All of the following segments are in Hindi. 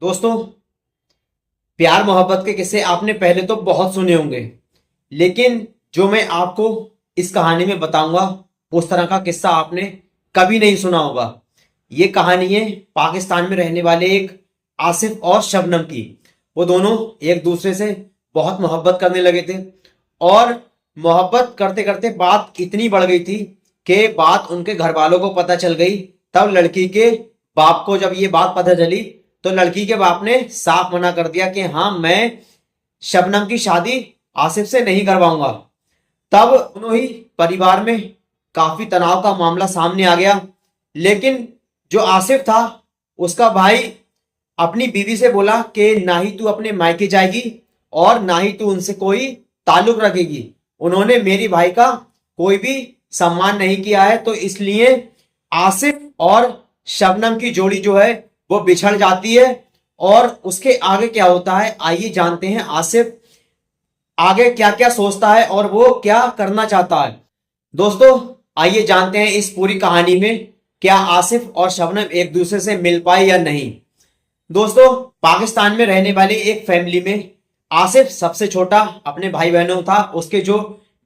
दोस्तों, प्यार मोहब्बत के किस्से आपने पहले तो बहुत सुने होंगे, लेकिन जो मैं आपको इस कहानी में बताऊंगा उस तरह का किस्सा आपने कभी नहीं सुना होगा। ये कहानी है पाकिस्तान में रहने वाले एक आसिफ और शबनम की। वो दोनों एक दूसरे से बहुत मोहब्बत करने लगे थे और मोहब्बत करते करते बात इतनी बढ़ गई थी कि बात उनके घर वालों को पता चल गई। तब लड़की के बाप को जब ये बात पता चली तो लड़की के बाप ने साफ मना कर दिया कि हाँ, मैं शबनम की शादी आसिफ से नहीं करवाऊंगा। तब दोनों ही परिवार में काफी तनाव का मामला सामने आ गया। लेकिन जो आसिफ था, उसका भाई अपनी बीवी से बोला कि ना ही तू अपने मायके जाएगी और ना ही तू उनसे कोई ताल्लुक रखेगी। उन्होंने मेरी भाई का कोई भी सम्मान नहीं किया है, तो इसलिए आसिफ और शबनम की जोड़ी जो है वो बिछड़ जाती है। और उसके आगे क्या होता है, आइए जानते हैं आसिफ आगे क्या क्या सोचता है और वो क्या करना चाहता है। दोस्तों, आइए जानते हैं इस पूरी कहानी में क्या आसिफ और शबनम एक दूसरे से मिल पाए या नहीं। दोस्तों, पाकिस्तान में रहने वाली एक फैमिली में आसिफ सबसे छोटा अपने भाई बहनों था। उसके जो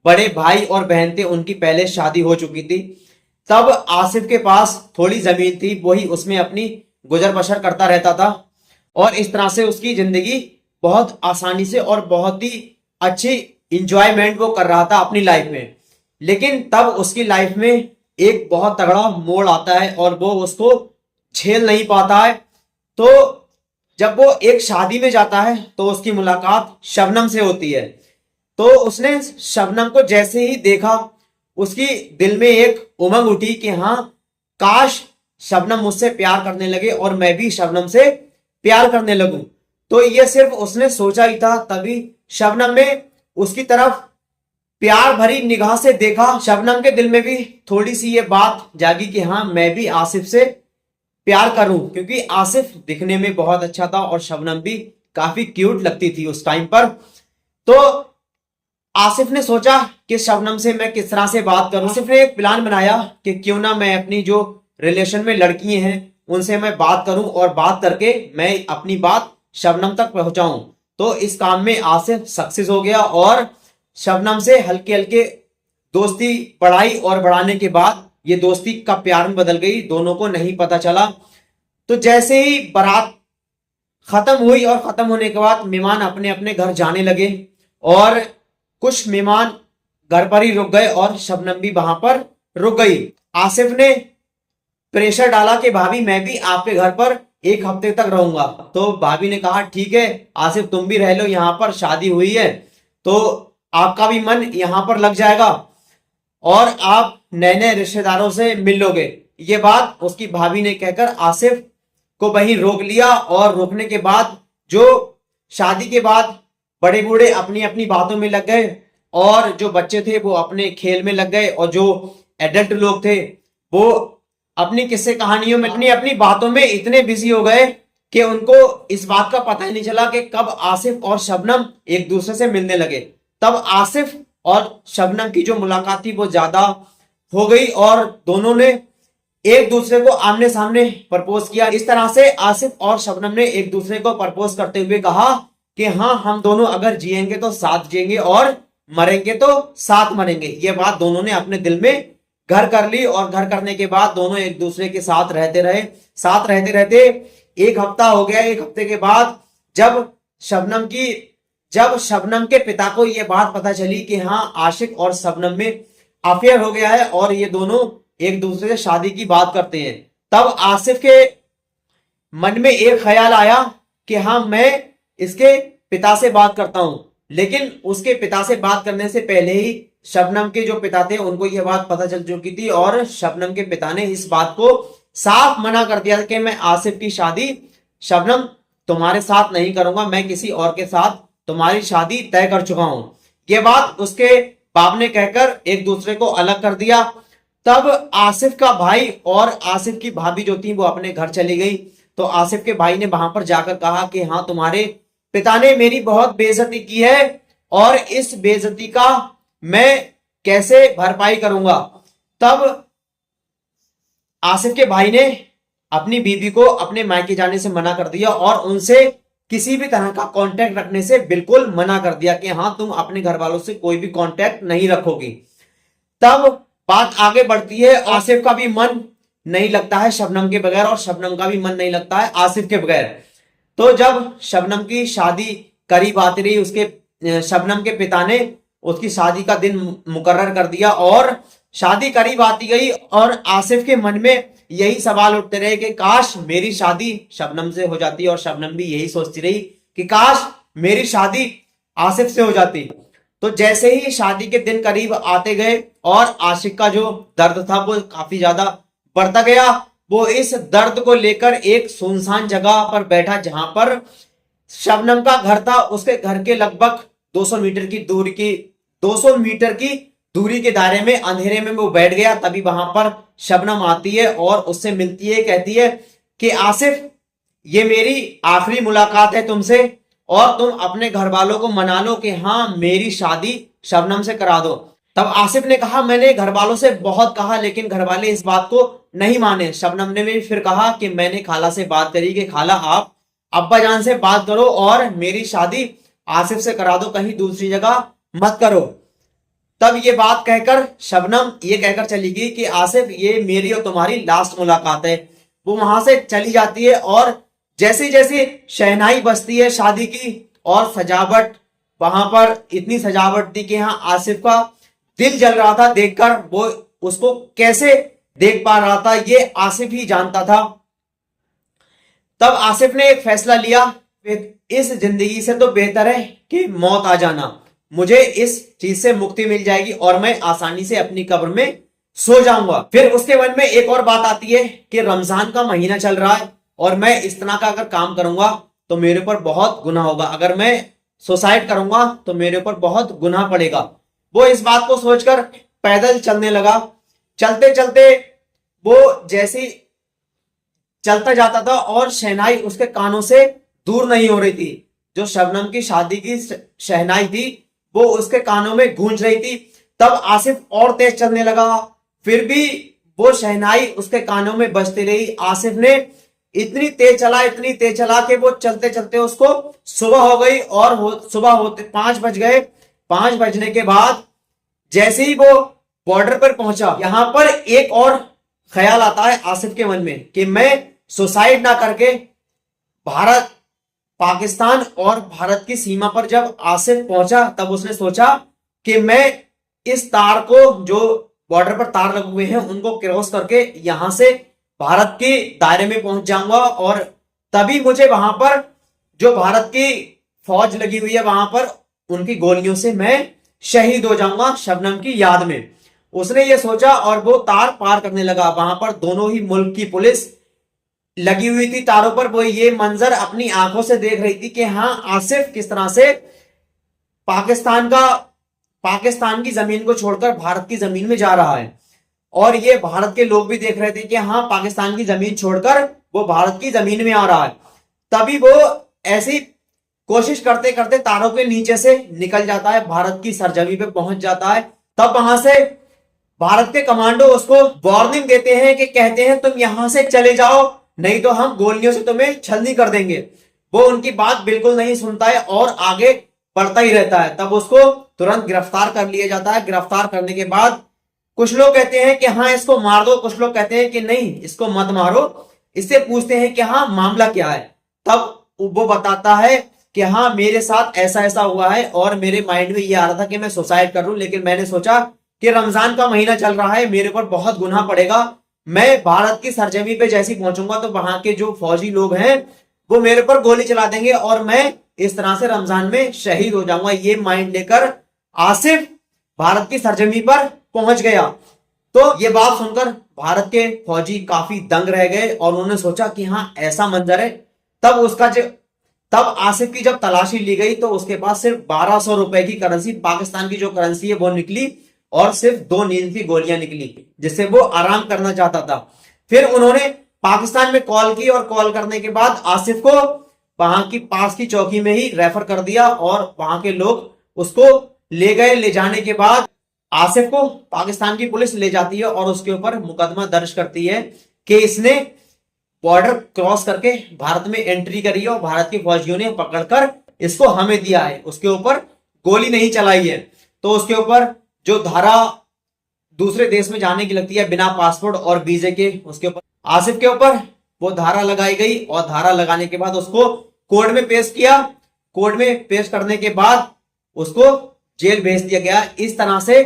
बड़े भाई और बहन थे उनकी पहले शादी हो चुकी थी। तब आसिफ के पास थोड़ी जमीन थी, वही उसमें अपनी गुजर बसर करता रहता था और इस तरह से उसकी जिंदगी बहुत आसानी से और बहुत ही अच्छी इंजॉयमेंट वो कर रहा था अपनी लाइफ में। लेकिन तब उसकी लाइफ में एक बहुत तगड़ा मोड़ आता है और वो उसको झेल नहीं पाता है। तो जब वो एक शादी में जाता है तो उसकी मुलाकात शबनम से होती है। तो उसने शबनम को जैसे ही देखा, उसकी दिल में एक उमंग उठी कि हाँ, काश शबनम मुझसे प्यार करने लगे और मैं भी शबनम से प्यार करने लगूं। तो ये सिर्फ उसने सोचा ही था, तभी शबनम ने उसकी तरफ प्यार भरी निगाह से देखा। शबनम के दिल में भी थोड़ी सी ये बात जागी कि हाँ, मैं भी आसिफ से प्यार करूं, क्योंकि आसिफ दिखने में बहुत अच्छा था और शबनम भी काफी क्यूट लगती थी उस टाइम पर। तो आसिफ ने सोचा कि शबनम से मैं किस तरह से बात करूं। आसिफ ने एक प्लान बनाया कि क्यों ना मैं अपनी जो रिलेशन में लड़की हैं उनसे मैं बात करूं और बात करके मैं अपनी बात शबनम तक पहुंचाऊं। तो इस काम में आसिफ सक्सेस हो गया और शबनम से हल्के हल्के दोस्ती बढ़ाई और बढ़ाने के बाद ये दोस्ती का प्यार में बदल गई। दोनों को नहीं पता चला। तो जैसे ही बारात खत्म हुई और खत्म होने के बाद मेहमान अपने अपने घर जाने लगे और कुछ मेहमान घर पर ही रुक गए और शबनम भी वहां पर रुक गई। आसिफ ने प्रेशर डाला कि भाभी, मैं भी आपके घर पर एक हफ्ते तक रहूंगा। तो भाभी ने कहा ठीक है आसिफ, तुम भी रह लो, यहाँ पर शादी हुई है तो आपका भी मन यहाँ पर लग जाएगा और आप नए नए रिश्तेदारों से मिल लोगे। ये बात उसकी भाभी ने कहकर आसिफ को वहीं रोक लिया और रोकने के बाद जो शादी के बाद बड़े बूढ़े अपनी अपनी बातों में लग गए और जो बच्चे थे वो अपने खेल में लग गए और जो एडल्ट लोग थे वो अपनी किस्से कहानियों में अपनी अपनी बातों में इतने बिजी हो गए कि उनको इस बात का पता ही नहीं चला कि कब आसिफ और शबनम एक दूसरे से मिलने लगे। तब आसिफ और शबनम की जो मुलाकात थी वो ज्यादा हो गई और दोनों ने एक दूसरे को आमने सामने प्रपोज किया। इस तरह से आसिफ और शबनम ने एक दूसरे को प्रपोज करते हुए कहा कि हाँ, हम दोनों अगर जिएंगे तो साथ जिएंगे और मरेंगे तो साथ मरेंगे। ये बात दोनों ने अपने दिल में घर कर ली और घर करने के बाद दोनों एक दूसरे के साथ रहते रहे। साथ रहते रहते एक हफ्ता हो गया। एक हफ्ते के बाद जब शबनम के पिता को यह बात पता चली कि हाँ, आशिक और शबनम में अफेयर हो गया है और ये दोनों एक दूसरे से शादी की बात करते हैं, तब आसिफ के मन में एक ख्याल आया कि हाँ, मैं इसके पिता से बात करता हूं। लेकिन उसके पिता से बात करने से पहले ही शबनम के जो पिता थे उनको यह बात पता चल चुकी थी और शबनम के पिता ने इस बात को साफ मना कर दिया कि मैं आसिफ की शादी शबनम तुम्हारे साथ नहीं करूंगा, मैं किसी और के साथ तुम्हारी शादी तय कर चुका हूं। यह बात उसके बाप ने कहकर एक दूसरे को अलग कर दिया। तब आसिफ का भाई और आसिफ की भाभी जो थी वो अपने घर चली गई। तो आसिफ के भाई ने वहां पर जाकर कहा कि हाँ, तुम्हारे पिता ने मेरी बहुत बेइज्जती की है और इस बेइज्जती का मैं कैसे भरपाई करूंगा। तब आसिफ के भाई ने अपनी बीवी को अपने मायके जाने से मना कर दिया और उनसे किसी भी तरह का कांटेक्ट रखने से बिल्कुल मना कर दिया कि हाँ तुम अपने घर वालों से कोई भी कांटेक्ट नहीं रखोगी। तब बात आगे बढ़ती है, आसिफ का भी मन नहीं लगता है शबनम के बगैर और शबनम का भी मन नहीं लगता है आसिफ के बगैर। तो जब शबनम की शादी करीब आती रही, उसके शबनम के पिता ने उसकी शादी का दिन मुकर्रर कर दिया और शादी करीब आती गई और आसिफ के मन में यही सवाल उठते रहे कि काश मेरी शादी शबनम से हो जाती, और शबनम भी यही सोचती रही कि काश मेरी शादी आसिफ से हो जाती। तो जैसे ही शादी के दिन करीब आते गए और आशिक का जो दर्द था वो काफी ज्यादा बढ़ता गया। वो इस दर्द को लेकर एक सुनसान जगह पर बैठा जहां पर शबनम का घर था। उसके घर के लगभग 200 मीटर की दूरी के दायरे में अंधेरे में वो बैठ गया। तभी वहां पर शबनम आती है और उससे मिलती है, कहती है कि आसिफ ये मेरी आखिरी मुलाकात है तुमसे और तुम अपने घर वालों को मना लो कि हाँ मेरी शादी शबनम से करा दो। तब आसिफ ने कहा मैंने घर वालों से बहुत कहा लेकिन घर वाले इस बात को नहीं माने। शबनम ने भी फिर कहा कि मैंने खाला से बात करी कि खाला आप अब्बा जान से बात करो और मेरी शादी आसिफ से करा दो, कहीं दूसरी जगह मत करो। तब ये बात कहकर शबनम ये कहकर चली गई कि आसिफ ये मेरी और तुम्हारी लास्ट मुलाकात है। वो वहां से चली जाती है और जैसे जैसे शहनाई बजती है शादी की और सजावट, वहां पर इतनी सजावट थी कि हाँ आसिफ का दिल जल रहा था देखकर। वो उसको कैसे देख पा रहा था ये आसिफ ही जानता था। तब आसिफ ने एक फैसला लिया, इस जिंदगी से तो बेहतर है कि मौत आ जाना, मुझे इस चीज से मुक्ति मिल जाएगी और मैं आसानी से अपनी कब्र में सो जाऊंगा। फिर उसके मन में एक और बात आती है कि रमजान का महीना चल रहा है और मैं इस तरह का अगर काम करूंगा तो मेरे ऊपर बहुत गुनाह होगा, अगर मैं सुसाइड करूंगा तो मेरे ऊपर बहुत गुनाह पड़ेगा। वो इस बात को सोचकर पैदल चलने लगा। चलते चलते वो जैसे चलता जाता था और शहनाई उसके कानों से दूर नहीं हो रही थी। जो शबनम की शादी की शहनाई थी वो उसके कानों में गूंज रही थी। तब आसिफ और तेज चलने लगा, फिर भी वो शहनाई उसके कानों में बजती रही। आसिफ ने इतनी तेज चला कि वो चलते चलते उसको सुबह हो गई और सुबह होते 5 बज गए। 5 बजने के बाद जैसे ही वो बॉर्डर पर पहुंचा, यहां पर एक और ख्याल आता है आसिफ के मन में कि मैं सुसाइड ना करके भारत, पाकिस्तान और भारत की सीमा पर जब आसिफ पहुंचा तब उसने सोचा कि मैं इस तार को, जो बॉर्डर पर तार लगे हुए हैं, उनको क्रॉस करके यहां से भारत के दायरे में पहुंच जाऊंगा और तभी मुझे वहां पर जो भारत की फौज लगी हुई है वहां पर उनकी गोलियों से मैं शहीद हो जाऊंगा शबनम की याद में। उसने ये सोचा और वो तार पार करने लगा। वहां पर दोनों ही मुल्क की पुलिस लगी हुई थी तारों पर। वो ये मंजर अपनी आंखों से देख रही थी कि हाँ आसिफ किस तरह से पाकिस्तान की जमीन को छोड़कर भारत की जमीन में जा रहा है। और ये भारत के लोग भी देख रहे थे कि हाँ पाकिस्तान की जमीन छोड़कर वो भारत की जमीन में आ रहा है। तभी वो ऐसी कोशिश करते करते तारों के नीचे से निकल जाता है, भारत की सरजमी पे पहुंच जाता है। तब वहां से भारत के कमांडो उसको वार्निंग देते हैं कि कहते हैं तुम यहां से चले जाओ नहीं तो हम गोलियों से तुम्हें छलनी कर देंगे। वो उनकी बात बिल्कुल नहीं सुनता है और आगे बढ़ता ही रहता है। तब उसको तुरंत गिरफ्तार कर लिया जाता है। गिरफ्तार करने के बाद कुछ लोग कहते हैं कि हाँ इसको मार दो, कुछ लोग कहते हैं कि नहीं इसको मत मारो। इससे पूछते हैं कि हाँ मामला क्या है। तब वो बताता है कि हाँ मेरे साथ ऐसा ऐसा हुआ है और मेरे माइंड में ये आ रहा था कि मैं सुसाइड कर लूं, लेकिन मैंने सोचा कि रमजान का महीना चल रहा है, मेरे पर बहुत गुनाह पड़ेगा। मैं भारत की सरजमी पे जैसे पहुंचूंगा तो वहां के जो फौजी लोग हैं वो मेरे पर गोली चला देंगे और मैं इस तरह से रमजान में शहीद हो जाऊंगा। ये माइंड लेकर आसिफ भारत की सरजमी पर पहुंच गया। तो ये बात सुनकर भारत के फौजी काफी दंग रह गए और उन्होंने सोचा कि हाँ ऐसा मंजर है। तब आसिफ की जब तलाशी ली गई तो उसके पास सिर्फ 1200 रुपए की करेंसी, पाकिस्तान की जो करेंसी है वो निकली और सिर्फ 2 नींद की गोलियां निकली जिससे वो आराम करना चाहता था। फिर उन्होंने पाकिस्तान में कॉल की और कॉल करने के बाद आसिफ को वहां की पास की चौकी में ही रेफर कर दिया और वहां के लोग उसको ले गए। ले जाने के बाद आसिफ को पाकिस्तान की पुलिस ले जाती है और उसके ऊपर मुकदमा दर्ज करती है कि इसने बॉर्डर क्रॉस करके भारत में एंट्री करी है और भारत के फौजियों ने पकड़कर इसको हमें दिया है, उसके ऊपर गोली नहीं चलाई है। तो उसके ऊपर जो धारा दूसरे देश में जाने की लगती है बिना पासपोर्ट और वीजे के, उसके ऊपर आसिफ के ऊपर वो धारा लगाई गई और धारा लगाने के बाद उसको कोर्ट में पेश किया। कोर्ट में पेश करने के बाद उसको जेल भेज दिया गया। इस तरह से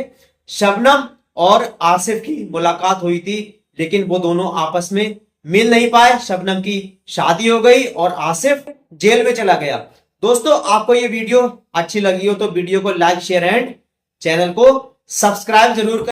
शबनम और आसिफ की मुलाकात हुई थी, लेकिन वो दोनों आपस में मिल नहीं पाए। शबनम की शादी हो गई और आसिफ जेल में चला गया। दोस्तों, आपको ये वीडियो अच्छी लगी हो तो वीडियो को लाइक शेयर एंड चैनल को सब्सक्राइब जरूर करें।